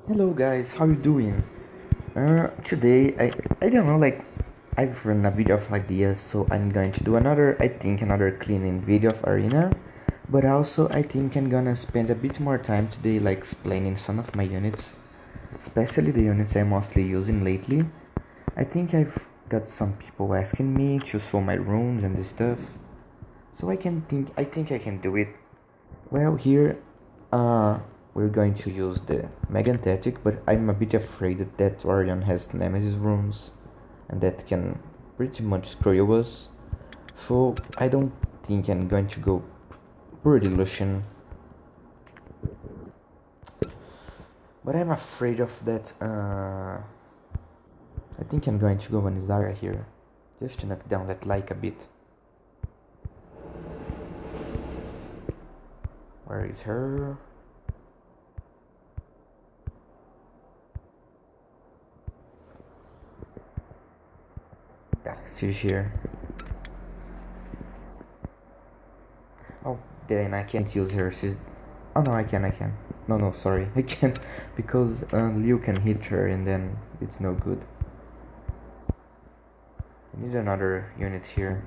Hello guys, how you doing? Today I don't know, like I've run a bit of ideas, so I'm going to do another cleaning video of Arena, but also I think I'm gonna spend a bit more time today like explaining some of my units, especially the units I'm mostly using lately. I think I've got some people asking me to show my runes and this stuff, so I think I can do it. Well, here, uh, we're going to use the Meganthetic, but I'm a bit afraid that Orion has Nemesis runes, and that can pretty much screw us. So I don't think I'm going to go pure illusion, but I'm afraid of that. I think I'm going to go on Zarya here, just to knock down that like a bit. Where is her? Yeah, she's here. Oh, then I can't use her. She's. Oh no, I can. I can. No, no, sorry, I can't because Liu can hit her and then it's no good. I need another unit here.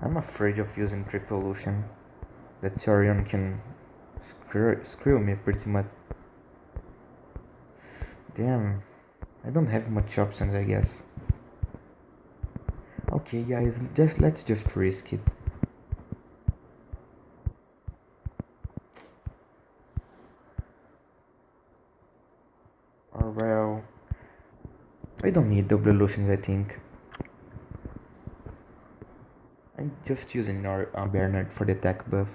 I'm afraid of using triple illusion. That Torion can screw me pretty much. Damn, I don't have much options, I guess. Okay, guys, let's just risk it. Or well, I don't need double illusions, I think. I'm just using our Bernard for the attack buff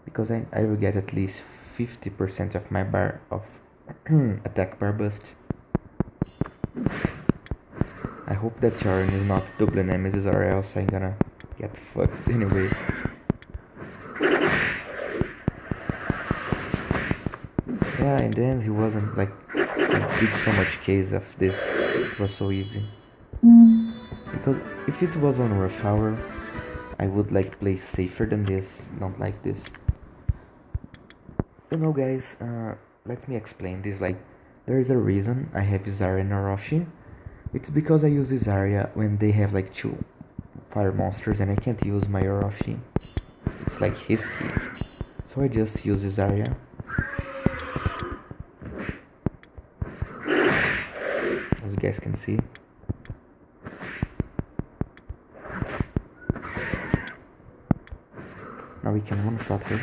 because I will get at least 50% of my bar of attack bar boost. I hope that Charon is not double nemesis or else I'm gonna get fucked anyway. Yeah, and then he wasn't like I did so much case of this. It was so easy. Because if it was on rush hour, I would like play safer than this, not like this. You know, guys, let me explain this. Like, there is a reason I have Zarya and Orochi. It's because I use Zarya when they have like two fire monsters and I can't use my Orochi. It's like risky. So I just use Zarya. As you guys can see. Now we can one shot her.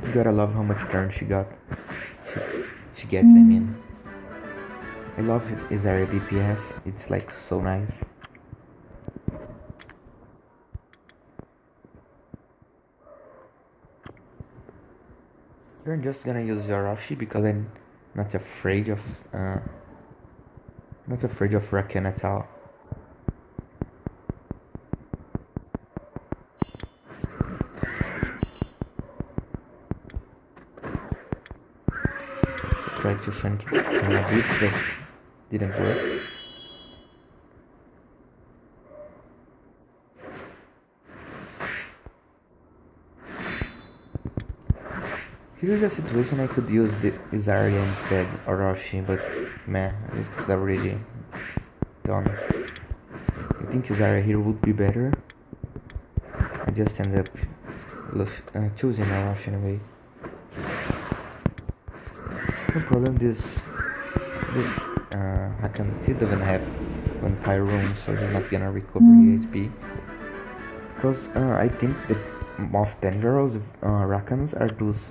You gotta love how much turn she got. She gets, I mean. I love Zarya DPS. It's like so nice. We're just gonna use Orochi because I'm not afraid of Raken at all. Tried to flank it a bit, but didn't work. Here's a situation I could use the Zarya instead, Orochi, but meh, it's already done. I think Zarya here would be better. I just end up choosing Orochi anyway. No problem, this Hakan, he doesn't have one Pyro, so he's not gonna recover the HP. Because I think the most dangerous Rakans are those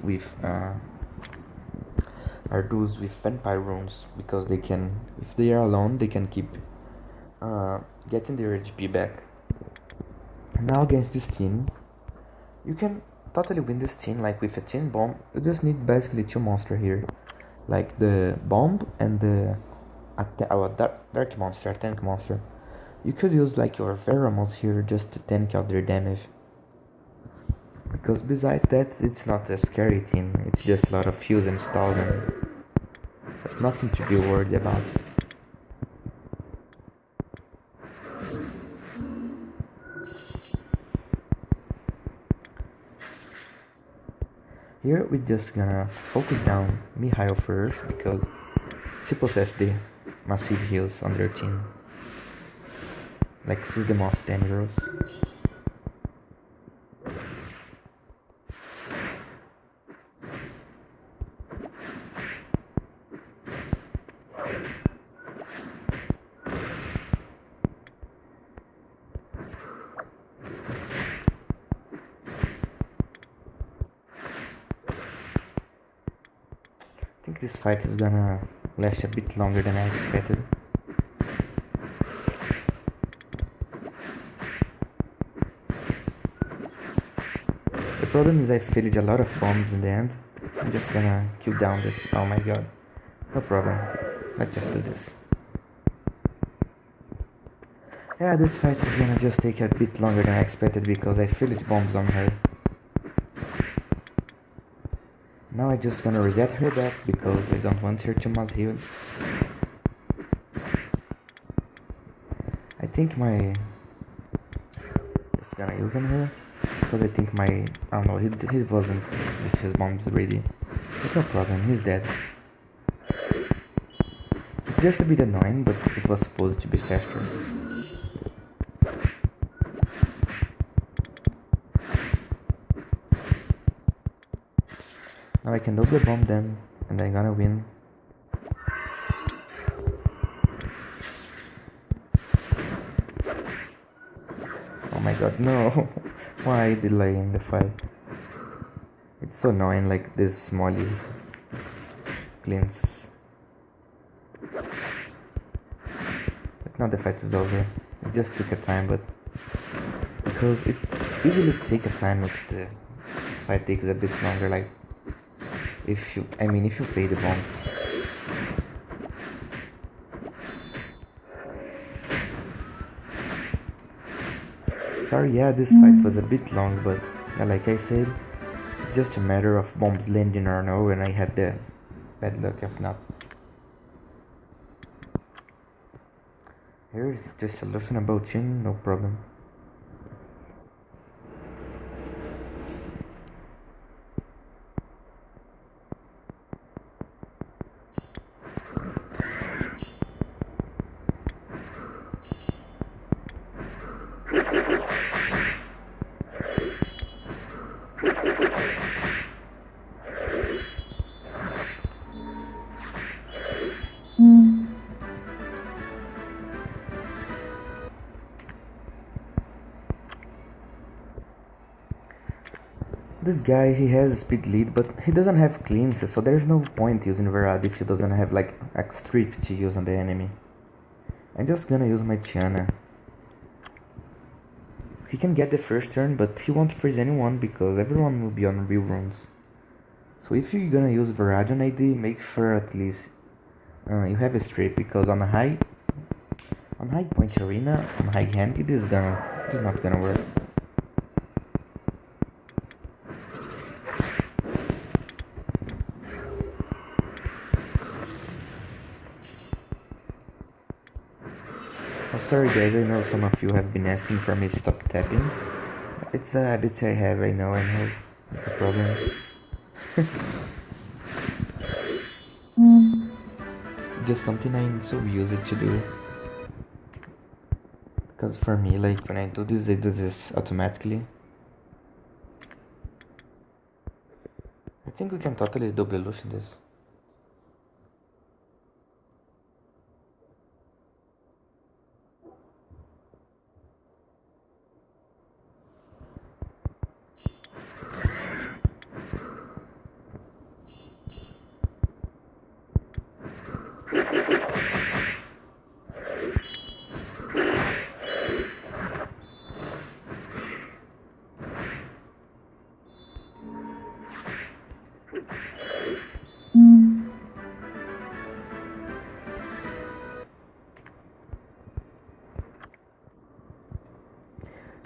with Vampire runes, because they can, if they are alone, they can keep getting their HP back. Now against this team, you can totally win this team like with a team bomb. You just need basically two monsters here, like the bomb and the dark monster, tank monster. You could use like your pheromones here just to tank out their damage. Because besides that, it's not a scary team, it's just a lot of fuse and stalls and nothing to be worried about. Here we're just gonna focus down Mihail first because she possessed the massive heals on their team. Like she's the most dangerous. I think this fight is gonna last a bit longer than I expected. The problem is I failed a lot of bombs in the end. I'm just gonna kill down this. Oh my god. No problem. Let's just do this. Yeah, this fight is gonna just take a bit longer than I expected because I failed bombs on her. Now I'm just gonna reset her back because I don't want her to mass heal. I think my... Just gonna use on her because I think my... I don't know, he wasn't with his bombs ready. But no problem, he's dead. It's just a bit annoying, but it was supposed to be faster. Now I can double bomb them and I'm gonna win. Oh my god, no! Why delay in the fight? It's so annoying, like this Smolly cleanses. But now the fight is over. It just took a time, but because it usually take a time if the fight takes a bit longer, like if you fade the bombs. Sorry, yeah, this fight was a bit long, but yeah, like I said, it's just a matter of bombs landing or no, and I had the bad luck of not. Here's just a lesson about Chin, no problem. This guy, he has speed lead, but he doesn't have cleanses, so there's no point using Verad if he doesn't have like a strip to use on the enemy. I'm just gonna use my Tiana. He can get the first turn, but he won't freeze anyone because everyone will be on real runes. So if you're gonna use Verad on AD, make sure at least you have a strip because on high point arena, on high hand, it is not gonna work. Oh, sorry guys, I know some of you have been asking for me to stop tapping. It's a habit I have, I know, it's a problem. Just something I'm so used to do. Because for me, like when I do this, it does this automatically. I think we can totally double illusion this.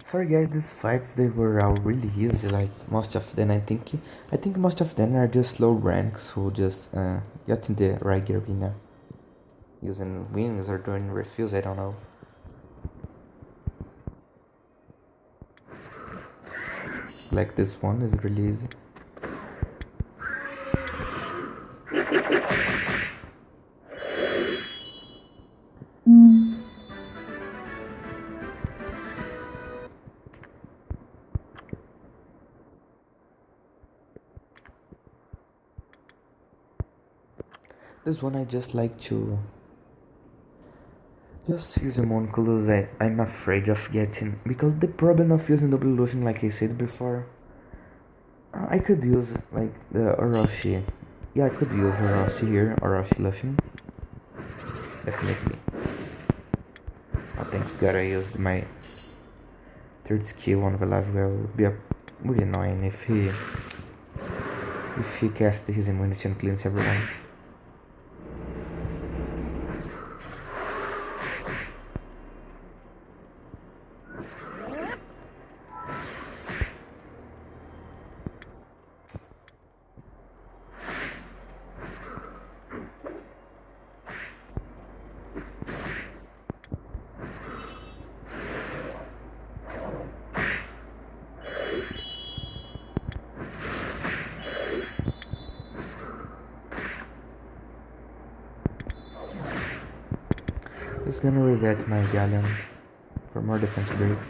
Sorry guys, these fights they were all really easy. Like most of them, I think most of them are just low ranks who just got in the right arena using wings or doing refills. I don't know. Like this one is really easy. This one I just like to just use a homunculus that I'm afraid of getting, because the problem of using double illusion, like I said before, I could use like the Orochi. Yeah, I could use Orochi here, Orochi illusion, definitely. Oh, thanks God I used my third skill on Velasquez. Would be really annoying if he cast his immunity and cleans everyone. Just gonna reset my galleon for more defense breaks.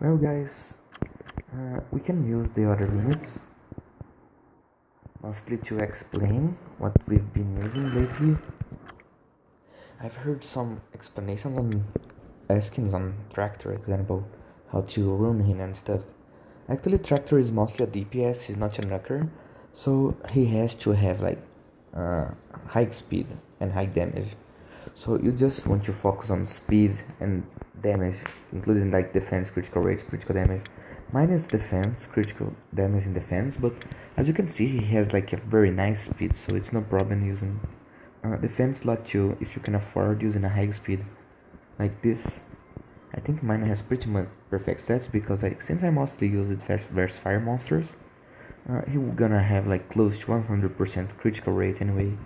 Well guys, we can use the other units mostly to explain what we've been using lately. I've heard some explanations on askings on Tractor example, how to rune him and stuff. Actually Tractor is mostly a DPS, he's not a nucker, so he has to have like high speed and high damage. So you just want to focus on speed and damage, including like defense, critical rate, critical damage. Minus defense, critical damage and defense, but as you can see he has like a very nice speed, so it's no problem using defense slot 2 if you can afford using a high speed like this. I think mine has pretty much perfect stats because since I mostly use it versus fire monsters, he gonna have like close to 100% critical rate anyway.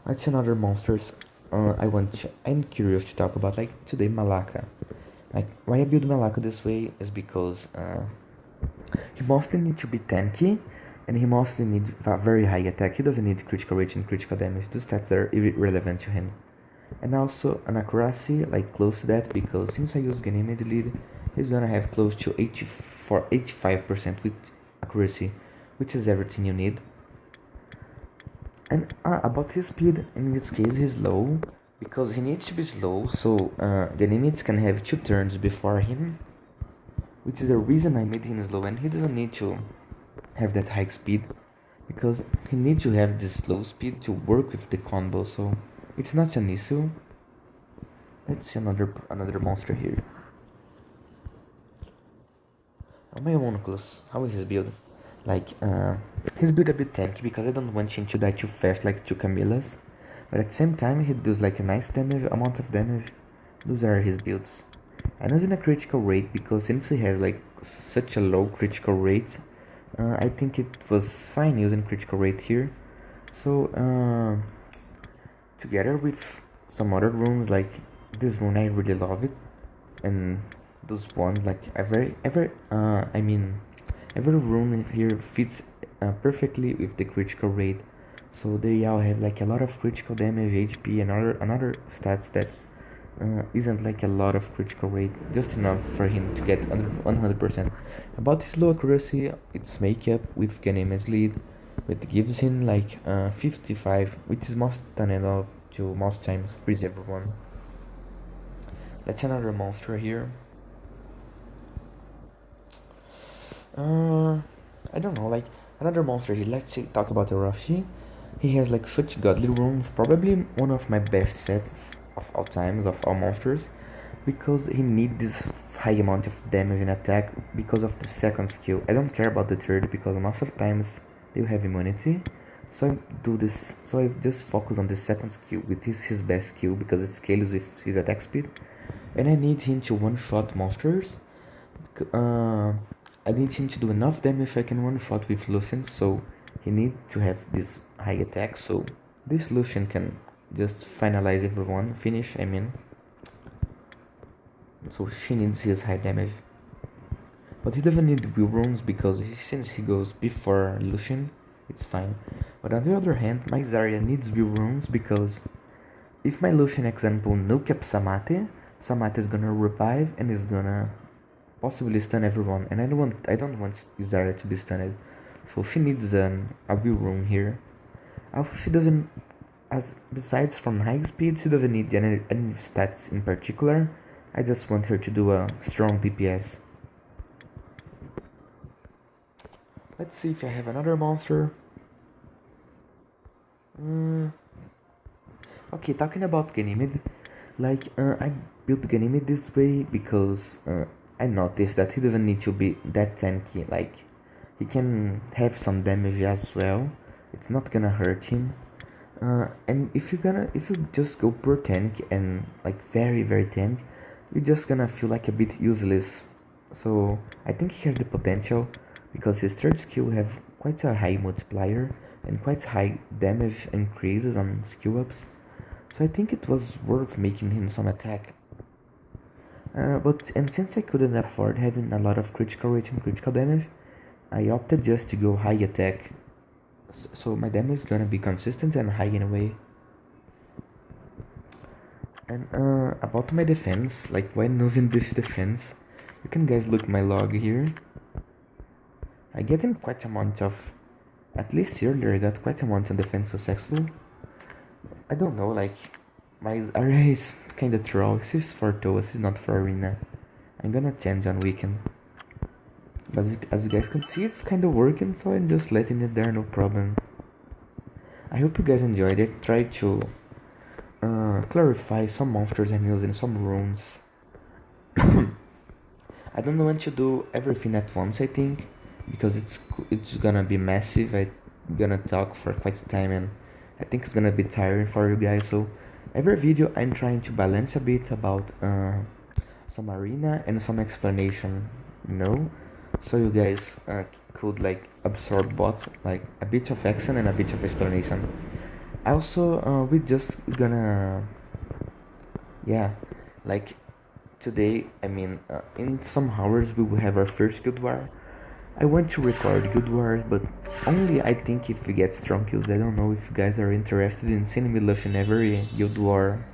That's another monsters I'm curious to talk about, like today Malaka. Like why I build Malaka this way is because he mostly need to be tanky and he mostly need a very high attack. He doesn't need critical rate and critical damage. Those stats are irrelevant to him. And also an accuracy like close to that, because since I use Ganymede lead, he's gonna have close to 85% with accuracy, which is everything you need. And about his speed, in this case he's low, because he needs to be slow, so Ganymede can have 2 turns before him, which is the reason I made him slow, and he doesn't need to have that high speed, because he needs to have this slow speed to work with the combo, so it's not an issue. Let's see another monster here. My homunculus, how is his build? Like, his build a bit tanky because I don't want him to die too fast like 2 Camillas, but at the same time he does like a nice amount of damage. Those are his builds. I'm using a critical rate because since he has like such a low critical rate, I think it was fine using critical rate here. So together with some other runes, like this rune I really love it, and those ones like every rune here fits perfectly with the critical rate, so they all have like a lot of critical damage, HP, and another stats that isn't like a lot of critical rate, just enough for him to get 100%. About his low accuracy, it's makeup with Ganymede's lead, which gives him like 55, which is most than enough to most times freeze everyone. That's another monster here. I don't know, like another monster here. Let's talk about Orochi. He has like such godly runes, probably one of my best sets of all times of all monsters, because he needs this high amount of damage and attack because of the second skill. I don't care about the third because most of the times they have immunity. So I just focus on the second skill, which is his best skill because it scales with his attack speed. And I need him to one-shot monsters. I need him to do enough damage I can one-shot with Lucian, so he needs to have this high attack, so this Lucian can just finalize everyone, finish, I mean. So she needs his high damage. But he doesn't need will runes because since he goes before Lucian, it's fine. But on the other hand, my Zarya needs build runes because if my Lucian example nuke up Samate, Samate is gonna revive and is gonna possibly stun everyone, and I don't want Zarya to be stunned. So she needs a build rune here. She doesn't, as besides from high speed, she doesn't need any stats in particular. I just want her to do a strong DPS. Let's see if I have another monster. Okay, talking about Ganymede, I built Ganymede this way because I noticed that he doesn't need to be that tanky. Like, he can have some damage as well. It's not gonna hurt him. And if you just go per tank and like very tank, you're just gonna feel like a bit useless. So I think he has the potential because his third skill have quite a high multiplier and quite high damage increases on skill ups. So I think it was worth making him some attack. And since I couldn't afford having a lot of critical rate and critical damage, I opted just to go high attack. So my damage is gonna be consistent and high in a way. And about my defense, like when using this defense, you can guys look my log here. I get in quite a amount of, at least earlier I got quite a amount of defense successful. I don't know, like my area is kinda troll. This is for Toa, this is not for arena. I'm gonna change on weekend. But as you guys can see, it's kinda working, so I'm just letting it there, no problem. I hope you guys enjoyed it. Try to clarify some monsters I'm using, some runes. I don't want to do everything at once, I think, because it's gonna be massive. I'm gonna talk for quite a time and I think it's gonna be tiring for you guys. So every video I'm trying to balance a bit about some arena and some explanation, you know, so you guys could like absorb both, like a bit of action and a bit of explanation. Also, we just gonna, yeah, like today, I mean, in some hours we will have our first guild war. I want to record guild wars, but only I think if we get strong kills. I don't know if you guys are interested in seeing me lose in every guild war.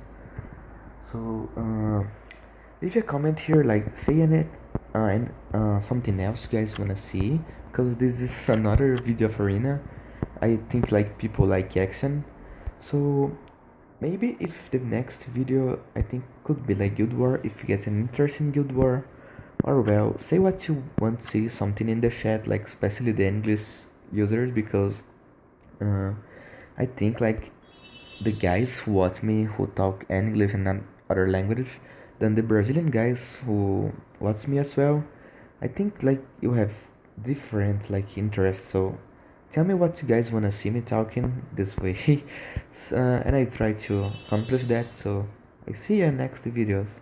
So leave a comment here, like saying it and something else you guys wanna see, because this is another video of arena. I think like people like action, so maybe if the next video I think could be like guild war, if you get an interest in guild war, or well, say what you want to see, something in the chat, like especially the English users, because I think like the guys who watch me who talk English and other languages, then the Brazilian guys who watch me as well, I think like you have different like interests. So tell me what you guys wanna see me talking this way, and I try to accomplish that. So I see you in next videos.